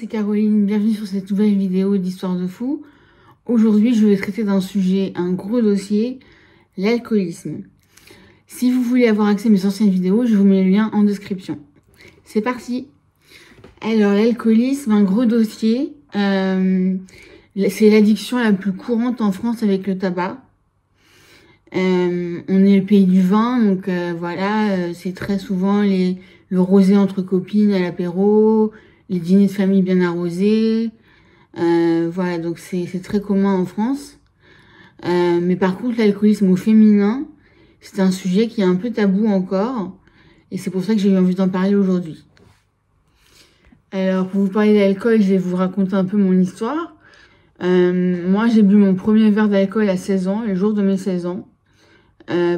c'est Caroline, bienvenue sur cette nouvelle vidéo d'Histoire de fou. Aujourd'hui, je vais traiter d'un sujet, un gros dossier, l'alcoolisme. Si vous voulez avoir accès à mes anciennes vidéos, je vous mets le lien en description. C'est parti. Alors, l'alcoolisme, un gros dossier, c'est l'addiction la plus courante en France avec le tabac. On est le pays du vin, donc voilà, c'est très souvent le rosé entre copines à l'apéro, les dîners de famille bien arrosés. Voilà, donc c'est très commun en France. Mais par contre, l'alcoolisme au féminin, c'est un sujet qui est un peu tabou encore. Et c'est pour ça que j'ai eu envie d'en parler aujourd'hui. Alors, pour vous parler d'alcool, je vais vous raconter un peu mon histoire. Moi, j'ai bu mon premier verre d'alcool à 16 ans, le jour de mes 16 ans,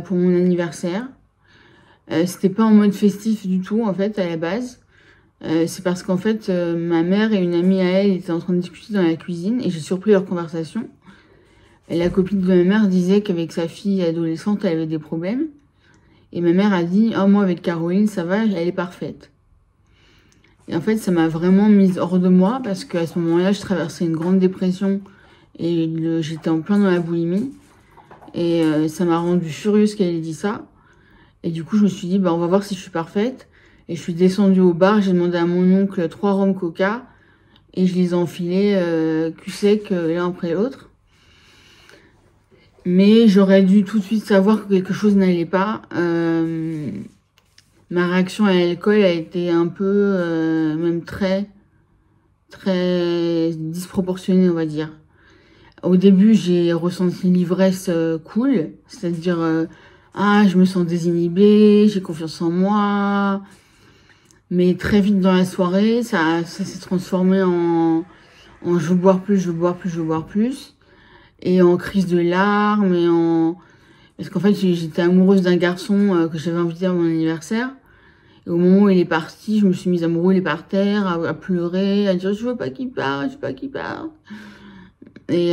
pour mon anniversaire. C'était pas en mode festif du tout, en fait, à la base. C'est parce qu'en fait, ma mère et une amie à elle étaient en train de discuter dans la cuisine et j'ai surpris leur conversation. Et la copine de ma mère disait qu'avec sa fille adolescente, elle avait des problèmes. Et ma mère a dit « Oh, moi, avec Caroline, ça va, elle est parfaite. » Et en fait, ça m'a vraiment mise hors de moi parce qu'à ce moment-là, je traversais une grande dépression et j'étais en plein dans la boulimie. Et ça m'a rendue furieuse qu'elle ait dit ça. Et du coup, je me suis dit, bah, on va voir si je suis parfaite. Et je suis descendue au bar, j'ai demandé à mon oncle 3 rhums coca. Et je les ai enfilés cul sec l'un après l'autre. Mais j'aurais dû tout de suite savoir que quelque chose n'allait pas. Ma réaction à l'alcool a été un peu, même très disproportionnée, on va dire. Au début, j'ai ressenti une ivresse cool, c'est-à-dire, je me sens désinhibée, j'ai confiance en moi. Mais très vite dans la soirée, ça s'est transformé en je veux boire plus, je veux boire plus, je veux boire plus. Et en crise de larmes, parce qu'en fait, j'étais amoureuse d'un garçon que j'avais invité à mon anniversaire. Et au moment où il est parti, je me suis mise à me rouler par terre, à pleurer, à dire je veux pas qu'il parte, je veux pas qu'il parte. Et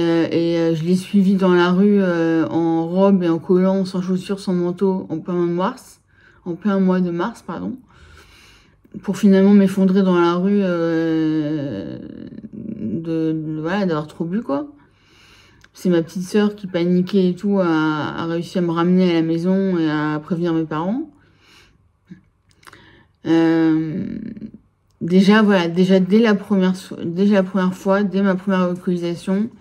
je l'ai suivi dans la rue en robe et en collant, sans chaussures, sans manteau, en plein mois de mars, pardon, pour finalement m'effondrer dans la rue voilà, d'avoir trop bu, quoi. C'est ma petite sœur qui paniquait et tout, a réussi à me ramener à la maison et à prévenir mes parents. Déjà, voilà, dès la première fois, dès ma première alcoolisation,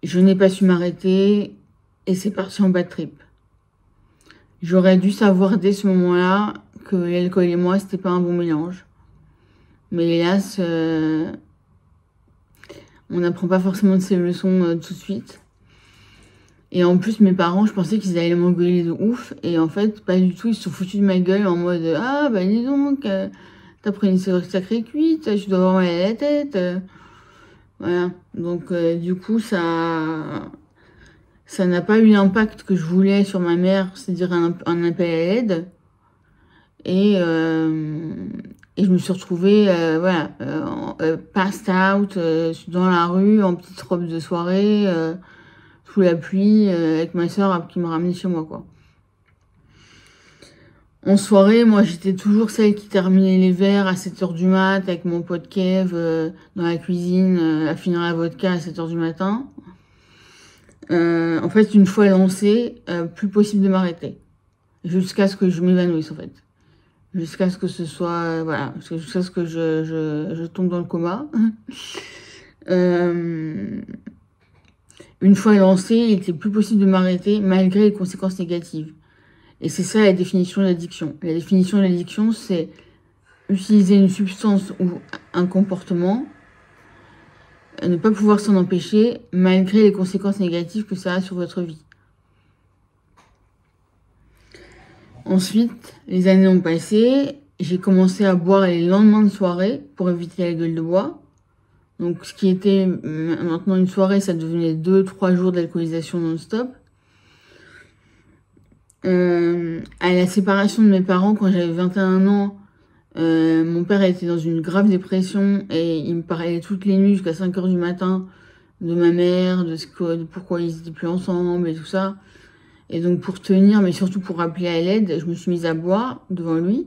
je n'ai pas su m'arrêter et c'est parti en bad trip. J'aurais dû savoir dès ce moment-là que l'alcool et moi, c'était pas un bon mélange. Mais hélas, on n'apprend pas forcément de ces leçons tout de suite. Et en plus, mes parents, je pensais qu'ils allaient m'engueuler de ouf. Et en fait, pas du tout. Ils se sont foutus de ma gueule en mode « Ah, bah dis donc, t'as pris une sacrée cuite, tu dois avoir mal à la tête. » Voilà. Donc, du coup, ça n'a pas eu l'impact que je voulais sur ma mère, c'est-à-dire un appel à l'aide. Et je me suis retrouvée, voilà, passed out, dans la rue, en petite robe de soirée, sous la pluie, avec ma soeur qui me ramenait chez moi, quoi. En soirée, moi, j'étais toujours celle qui terminait les verres à 7 h du mat, avec mon pote Kev, dans la cuisine, à finir la vodka à 7 h du matin. En fait, une fois lancée, plus possible de m'arrêter. Jusqu'à ce que je m'évanouisse, en fait. Jusqu'à ce que ce soit, voilà, jusqu'à ce que je tombe dans le coma. Une fois lancé, il était plus possible de m'arrêter malgré les conséquences négatives. Et c'est ça la définition de l'addiction. La définition de l'addiction, c'est utiliser une substance ou un comportement, ne pas pouvoir s'en empêcher malgré les conséquences négatives que ça a sur votre vie. Ensuite, les années ont passé, j'ai commencé à boire les lendemains de soirée pour éviter la gueule de bois. Donc, ce qui était maintenant une soirée, ça devenait 2-3 jours d'alcoolisation non-stop. À la séparation de mes parents, quand j'avais 21 ans, mon père était dans une grave dépression et il me parlait toutes les nuits jusqu'à 5 h du matin de ma mère, de pourquoi ils étaient plus ensemble et tout ça. Et donc, pour tenir, mais surtout pour appeler à l'aide, je me suis mise à boire devant lui.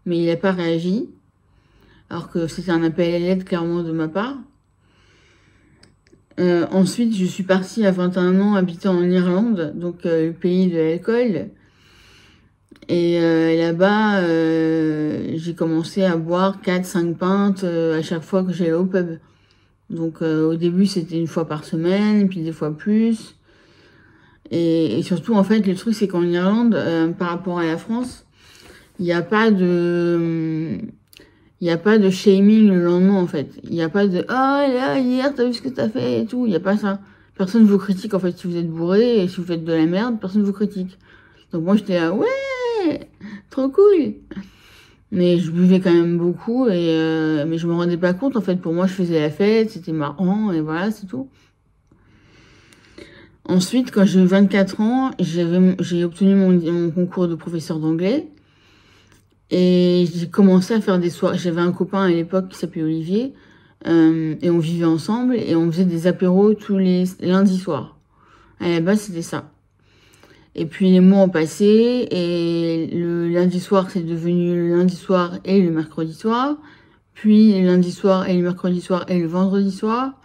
Mais il n'a pas réagi. alors que c'était un appel à l'aide clairement de ma part. Ensuite, je suis partie à 21 ans habiter en Irlande, donc le pays de l'alcool. Et là-bas, j'ai commencé à boire 4-5 pintes à chaque fois que j'allais au pub. Donc au début, c'était une fois par semaine, puis des fois plus. Et surtout, en fait, le truc, c'est qu'en Irlande, par rapport à la France, il n'y a pas de... Il n'y a pas de shaming le lendemain, en fait. Il n'y a pas de « Ah, là, hier, t'as vu ce que t'as fait ?» et tout. Il n'y a pas ça. Personne ne vous critique, en fait, si vous êtes bourré. Et si vous faites de la merde, personne ne vous critique. Donc moi, j'étais là « Ouais, trop cool !» Mais je buvais quand même beaucoup. Mais je me rendais pas compte, en fait. Pour moi, je faisais la fête, c'était marrant, et voilà, c'est tout. Ensuite, quand j'ai eu 24 ans, j'ai obtenu mon concours de professeur d'anglais. Et j'ai commencé à faire des soirées. J'avais un copain à l'époque qui s'appelait Olivier. Et on vivait ensemble et on faisait des apéros tous les lundis soirs. À la base, c'était ça. Et puis les mois ont passé et le lundi soir, c'est devenu le lundi soir et le mercredi soir. Puis le lundi soir et le mercredi soir et le vendredi soir.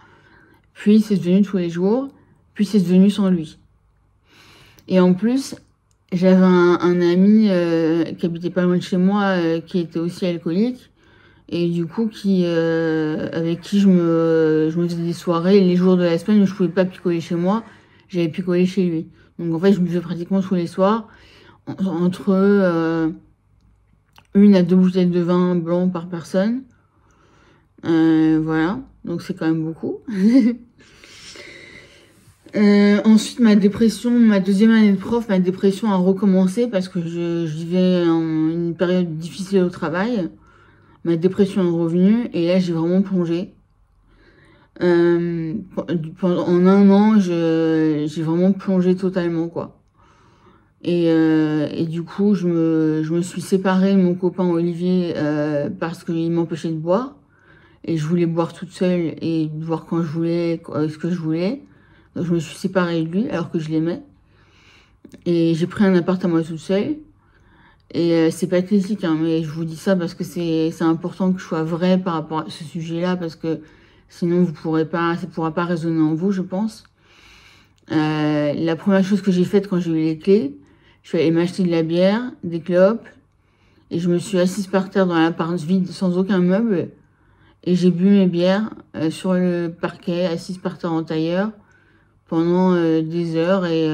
Puis c'est devenu tous les jours. Puis c'est devenu sans lui. Et en plus, j'avais un ami qui habitait pas loin de chez moi, qui était aussi alcoolique. Et du coup, avec qui je me faisais des soirées les jours de la semaine où je pouvais pas picoler chez moi, j'allais picoler chez lui. Donc en fait, je buvais pratiquement tous les soirs, entre 1 à 2 bouteilles de vin blanc par personne. Voilà, donc c'est quand même beaucoup. Ensuite, ma deuxième année de prof, ma dépression a recommencé parce que je vivais une période difficile au travail. Ma dépression est revenue et là, j'ai vraiment plongé. En 1 an, j'ai vraiment plongé totalement, quoi. Et du coup, je me suis séparée de mon copain Olivier parce qu'il m'empêchait de boire. Et je voulais boire toute seule et boire quand je voulais, ce que je voulais. Donc je me suis séparée de lui alors que je l'aimais. Et j'ai pris un appart à moi toute seule. Et c'est pathétique, hein, mais je vous dis ça parce que c'est important que je sois vraie par rapport à ce sujet-là, parce que sinon ça pourra pas résonner en vous, je pense. La première chose que j'ai faite quand j'ai eu les clés, je suis allée m'acheter de la bière, des clopes, et je me suis assise par terre dans l'appart vide sans aucun meuble, et j'ai bu mes bières sur le parquet, assise par terre en tailleur, pendant des heures, et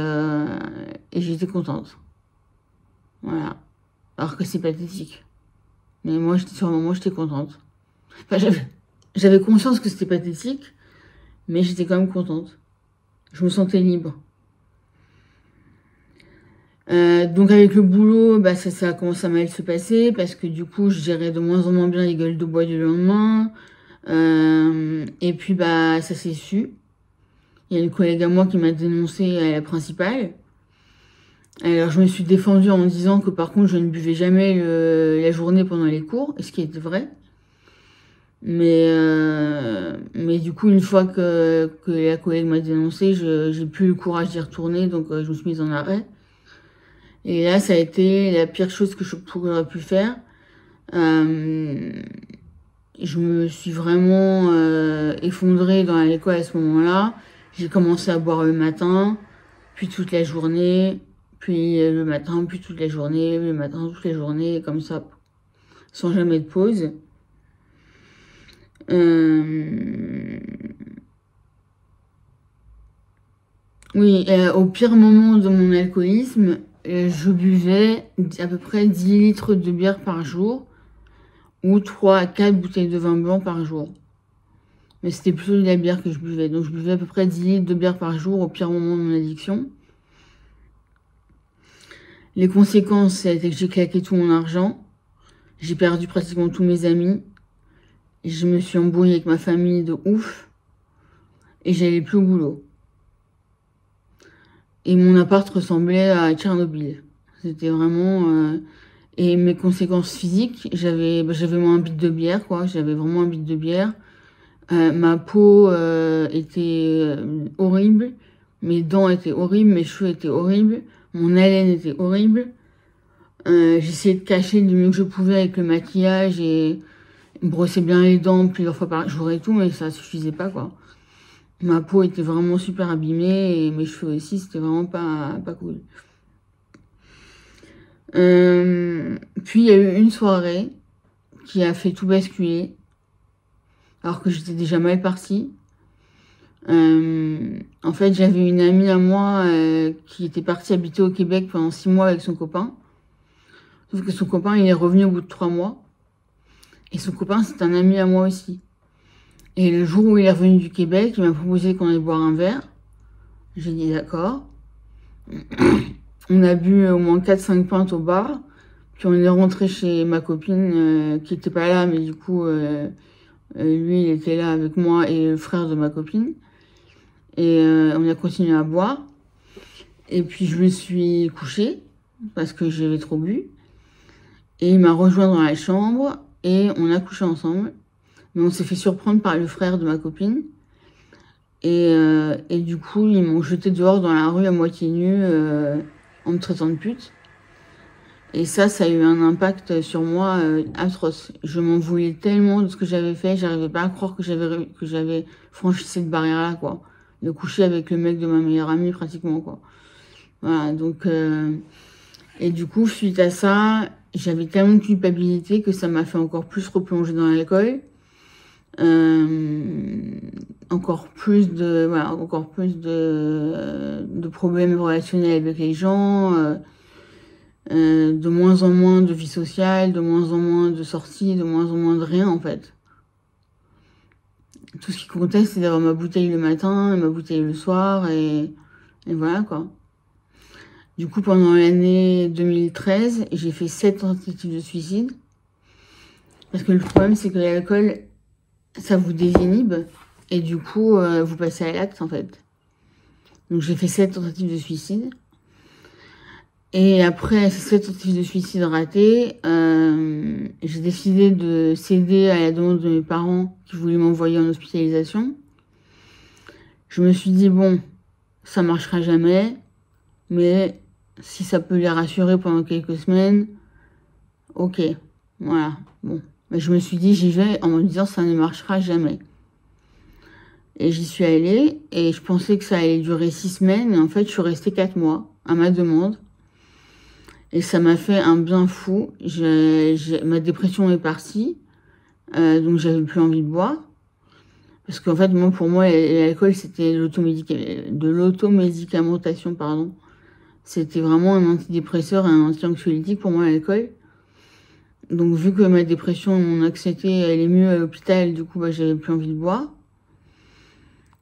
j'étais contente. Voilà. Alors que c'est pathétique. Mais moi, sur le moment, j'étais contente. Enfin, j'avais conscience que c'était pathétique, mais j'étais quand même contente. Je me sentais libre. Donc avec le boulot, bah ça a commencé à mal se passer parce que du coup, je gérais de moins en moins bien les gueules de bois du lendemain. Et puis bah ça s'est su. Il y a une collègue à moi qui m'a dénoncé à la principale. Alors je me suis défendue en disant que par contre je ne buvais jamais la journée pendant les cours, ce qui était vrai. Mais du coup, une fois que la collègue m'a dénoncé, j'ai plus le courage d'y retourner, donc je me suis mise en arrêt. Et là, ça a été la pire chose que j'aurais pu faire. Je me suis vraiment effondrée dans l'école à ce moment-là. J'ai commencé à boire le matin, puis toute la journée, puis le matin, puis toute la journée, le matin, toute la journée, comme ça, sans jamais de pause. Oui, au pire moment de mon alcoolisme, je buvais à peu près 10 litres de bière par jour ou 3 à 4 bouteilles de vin blanc par jour. Mais c'était plutôt de la bière que je buvais. Donc je buvais à peu près 10 litres de bière par jour au pire moment de mon addiction. Les conséquences, c'était que j'ai claqué tout mon argent. J'ai perdu pratiquement tous mes amis. Je me suis embrouillée avec ma famille de ouf. Et j'allais plus au boulot. Et mon appart ressemblait à Tchernobyl. C'était vraiment... Et mes conséquences physiques, j'avais moins un bit de bière, quoi. J'avais vraiment un bit de bière. Ma peau était horrible. Mes dents étaient horribles. Mes cheveux étaient horribles. Mon haleine était horrible. J'essayais de cacher du mieux que je pouvais avec le maquillage et brossais bien les dents plusieurs fois par jour et tout, mais ça suffisait pas, quoi. Ma peau était vraiment super abîmée et mes cheveux aussi, c'était vraiment pas cool. Puis il y a eu une soirée qui a fait tout basculer, alors que j'étais déjà mal partie. En fait, j'avais une amie à moi qui était partie habiter au Québec pendant 6 mois avec son copain. Sauf que son copain, il est revenu au bout de 3 mois. Et son copain, c'est un ami à moi aussi. Et le jour où il est revenu du Québec, il m'a proposé qu'on aille boire un verre. J'ai dit d'accord. On a bu au moins 4-5 pintes au bar. Puis on est rentré chez ma copine qui était pas là, mais du coup, lui, il était là avec moi et le frère de ma copine. Et on a continué à boire. Et puis je me suis couchée parce que j'avais trop bu. Et il m'a rejoint dans la chambre et on a couché ensemble. Mais on s'est fait surprendre par le frère de ma copine. Et du coup, ils m'ont jeté dehors dans la rue à moitié nue en me traitant de pute. Et ça a eu un impact sur moi atroce. Je m'en voulais tellement de ce que j'avais fait, j'arrivais pas à croire que j'avais franchi cette barrière-là, quoi. De coucher avec le mec de ma meilleure amie, pratiquement, quoi. Voilà, donc... Et du coup, suite à ça, j'avais tellement de culpabilité que ça m'a fait encore plus replonger dans l'alcool. Encore plus de problèmes relationnels avec les gens, de moins en moins de vie sociale, de moins en moins de sorties, de moins en moins de rien en fait. Tout ce qui comptait, c'est d'avoir ma bouteille le matin et ma bouteille le soir et voilà quoi. Du coup, pendant l'année 2013, j'ai fait 7 tentatives de suicide. Parce que le problème, c'est que l'alcool, ça vous désinhibe. Et du coup, vous passez à l'acte, en fait. Donc, j'ai fait 7 tentatives de suicide. Et après ces 7 tentatives de suicide ratées, j'ai décidé de céder à la demande de mes parents qui voulaient m'envoyer en hospitalisation. Je me suis dit, bon, ça marchera jamais, mais si ça peut les rassurer pendant quelques semaines, ok, voilà, bon. Mais je me suis dit, j'y vais en me disant, ça ne marchera jamais. Et j'y suis allée, et je pensais que ça allait durer 6 semaines, et en fait, je suis restée 4 mois, à ma demande. Et ça m'a fait un bien fou. Ma dépression est partie, donc j'avais plus envie de boire. Parce qu'en fait, pour moi, l'alcool, c'était de l'automédicamentation, pardon. C'était vraiment un antidépresseur et un anti-anxiolytique pour moi, l'alcool. Donc, vu que ma dépression, mon anxiété, elle est mieux à l'hôpital, du coup, j'avais plus envie de boire.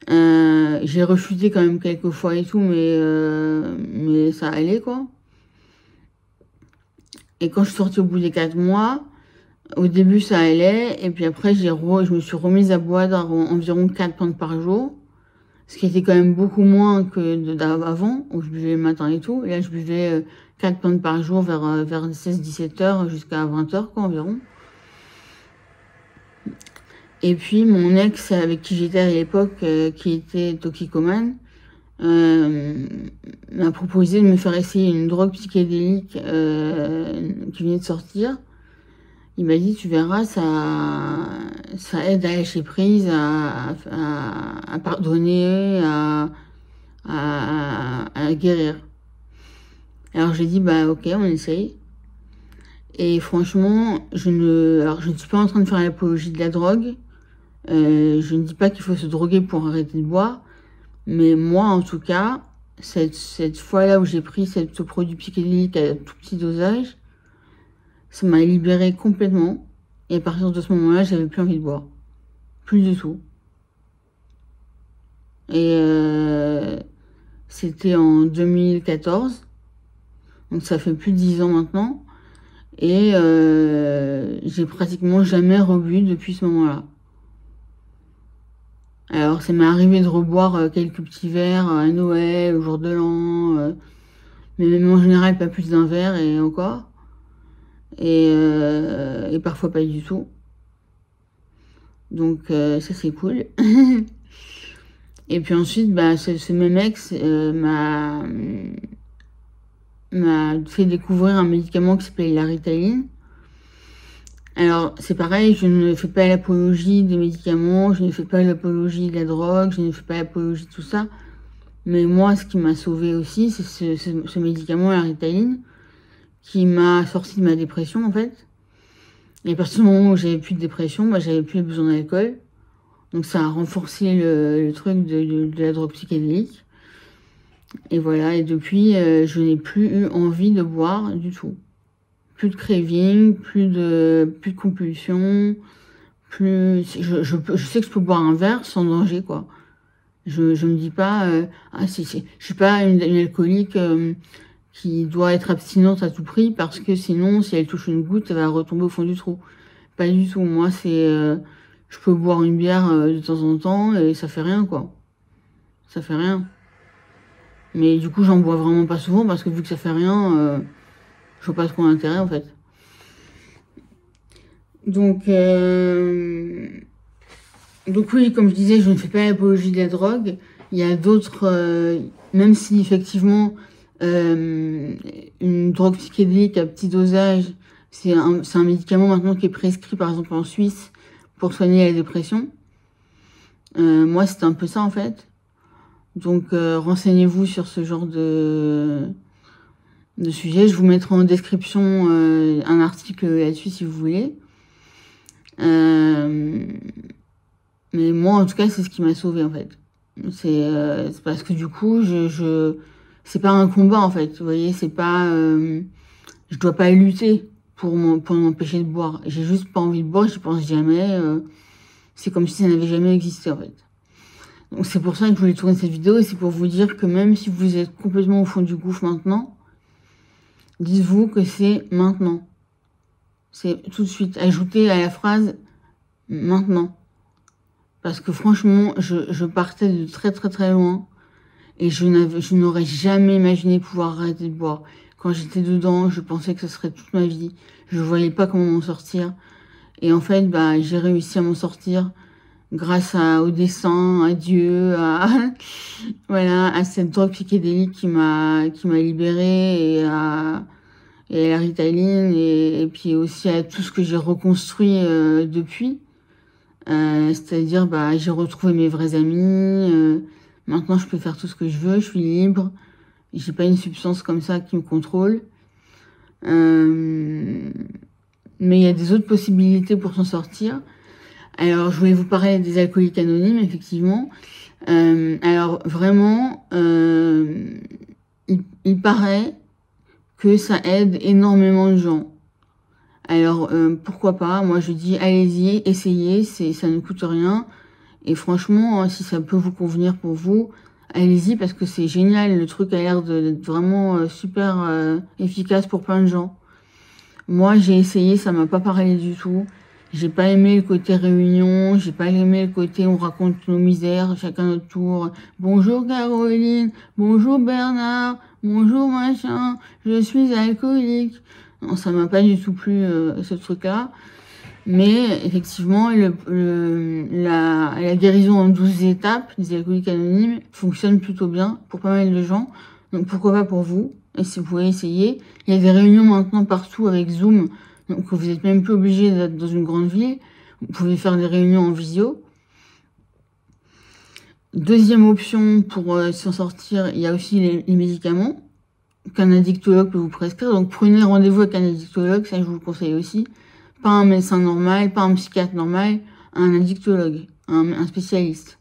J'ai rechuté quand même quelques fois et tout, mais ça allait, quoi. Et quand je suis sortie au bout des 4 mois, au début, ça allait. Et puis après, je me suis remise à boire environ 4 pintes par jour. Ce qui était quand même beaucoup moins que d'avant, où je buvais le matin et tout. Et là, je buvais 4 pintes par jour vers 16-17 heures jusqu'à 20 heures, quoi, environ. Et puis, mon ex, avec qui j'étais à l'époque, qui était toxicomane, m'a proposé de me faire essayer une drogue psychédélique qui venait de sortir. Il m'a dit, tu verras, ça aide à lâcher prise, à pardonner, à guérir. Alors j'ai dit, ok, on essaye. Et franchement, je ne suis pas en train de faire l'apologie de la drogue. Je ne dis pas qu'il faut se droguer pour arrêter de boire. Mais moi, en tout cas, cette fois-là où j'ai pris ce produit psychédélique à tout petit dosage, ça m'a libérée complètement. Et à partir de ce moment-là, j'avais plus envie de boire. Plus du tout. Et c'était en 2014. Donc ça fait plus de 10 ans maintenant. Et j'ai pratiquement jamais rebu depuis ce moment-là. Alors ça m'est arrivé de reboire quelques petits verres à Noël, au jour de l'an. Mais même en général, pas plus d'un verre et encore. Et parfois pas du tout. Donc ça c'est cool. Et puis ensuite, ce même ex m'a fait découvrir un médicament qui s'appelle la Ritaline, Alors, c'est pareil, je ne fais pas l'apologie des médicaments, je ne fais pas l'apologie de la drogue, je ne fais pas l'apologie de tout ça. Mais moi, ce qui m'a sauvé aussi, c'est ce médicament, la Ritaline, qui m'a sorti de ma dépression, en fait. Et à partir du moment où j'avais plus de dépression, bah, j'avais plus besoin d'alcool. Donc ça a renforcé le truc de la drogue psychédélique. Et voilà, et depuis, je n'ai plus eu envie de boire du tout. Plus de craving, plus de compulsion, plus... je sais que je peux boire un verre sans danger, quoi. Je me dis pas, je suis pas une alcoolique qui doit être abstinente à tout prix parce que sinon, si elle touche une goutte, elle va retomber au fond du trou. Pas du tout. Moi, je peux boire une bière de temps en temps et ça fait rien, quoi. Ça fait rien. Mais du coup, j'en bois vraiment pas souvent parce que vu que ça fait rien, je vois pas trop l'intérêt, en fait. Donc oui, comme je disais, je ne fais pas l'apologie de la drogue. Il y a d'autres, même si effectivement une drogue psychédélique à petit dosage, c'est un médicament maintenant qui est prescrit par exemple en Suisse pour soigner la dépression. Moi, c'était un peu ça en fait. Donc renseignez-vous sur ce genre de sujet. Je vous mettrai en description un article là-dessus si vous voulez. Mais moi, en tout cas, c'est ce qui m'a sauvé en fait. C'est parce que du coup, c'est pas un combat en fait. Vous voyez, c'est pas, je dois pas lutter pour m'empêcher de boire. J'ai juste pas envie de boire. J'y pense jamais. C'est comme si ça n'avait jamais existé en fait. Donc c'est pour ça que je voulais tourner cette vidéo et c'est pour vous dire que même si vous êtes complètement au fond du gouffre maintenant, dites-vous que c'est maintenant. C'est tout de suite. Ajoutez à la phrase maintenant. Parce que franchement, je partais de très très très loin et je n'aurais jamais imaginé pouvoir arrêter de boire. Quand j'étais dedans, je pensais que ce serait toute ma vie. Je voyais pas comment m'en sortir. Et en fait, bah, j'ai réussi à m'en sortir grâce au dessin, à Dieu, voilà, à cette drogue psychédélique qui m'a libérée et à la Ritaline et puis aussi à tout ce que j'ai reconstruit depuis. C'est-à-dire, bah, j'ai retrouvé mes vrais amis. Maintenant, je peux faire tout ce que je veux. Je suis libre. J'ai pas une substance comme ça qui me contrôle. Mais il y a des autres possibilités pour s'en sortir. Alors, je voulais vous parler des alcooliques anonymes, effectivement. Alors, vraiment, il paraît que ça aide énormément de gens. Alors, pourquoi pas? Moi, je dis, allez-y, essayez, ça ne coûte rien. Et franchement, si ça peut vous convenir pour vous, allez-y, parce que c'est génial. Le truc a l'air d'être vraiment super efficace pour plein de gens. Moi, j'ai essayé, ça m'a pas parlé du tout. J'ai pas aimé le côté réunion, j'ai pas aimé le côté on raconte nos misères, chacun notre tour. Bonjour Caroline, bonjour Bernard, bonjour machin, je suis alcoolique. Non, ça m'a pas du tout plu ce truc-là. Mais effectivement, la guérison en 12 étapes des alcooliques anonymes fonctionne plutôt bien pour pas mal de gens. Donc pourquoi pas pour vous? Et si vous pouvez essayer. Il y a des réunions maintenant partout avec Zoom. Donc vous n'êtes même plus obligé d'être dans une grande ville. Vous pouvez faire des réunions en visio. Deuxième option pour s'en sortir, il y a aussi les médicaments qu'un addictologue peut vous prescrire. Donc prenez rendez-vous avec un addictologue, ça je vous le conseille aussi. Pas un médecin normal, pas un psychiatre normal, un addictologue, un spécialiste.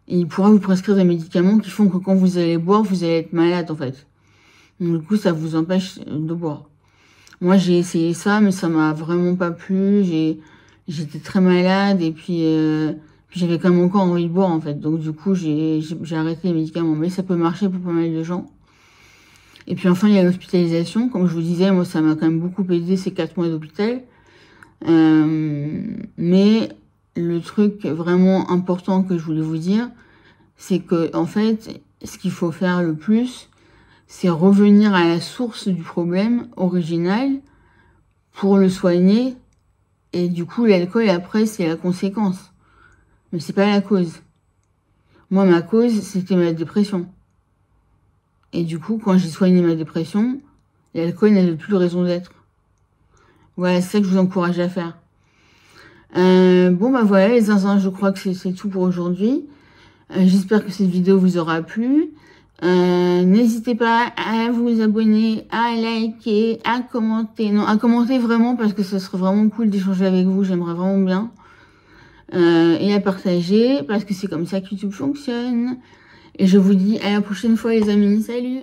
Et il pourra vous prescrire des médicaments qui font que quand vous allez boire, vous allez être malade en fait. Donc, du coup, ça vous empêche de boire. Moi, j'ai essayé ça, mais ça m'a vraiment pas plu. J'étais très malade et puis j'avais quand même encore envie de boire en fait. Donc du coup, j'ai arrêté les médicaments. Mais ça peut marcher pour pas mal de gens. Et puis enfin, il y a l'hospitalisation. Comme je vous disais, moi, ça m'a quand même beaucoup aidé ces 4 mois d'hôpital. Mais le truc vraiment important que je voulais vous dire, c'est que en fait, ce qu'il faut faire le plus, c'est revenir à la source du problème original pour le soigner. Et du coup, l'alcool, après, c'est la conséquence. Mais c'est pas la cause. Moi, ma cause, c'était ma dépression. Et du coup, quand j'ai soigné ma dépression, l'alcool n'avait plus de raison d'être. Voilà, c'est ça que je vous encourage à faire. Bon, bah voilà, les zinzins, je crois que c'est tout pour aujourd'hui. J'espère que cette vidéo vous aura plu. N'hésitez pas à vous abonner, à liker, à commenter. Non, à commenter vraiment parce que ce serait vraiment cool d'échanger avec vous. J'aimerais vraiment bien. Et à partager parce que c'est comme ça que YouTube fonctionne. Et je vous dis à la prochaine fois les amis. Salut!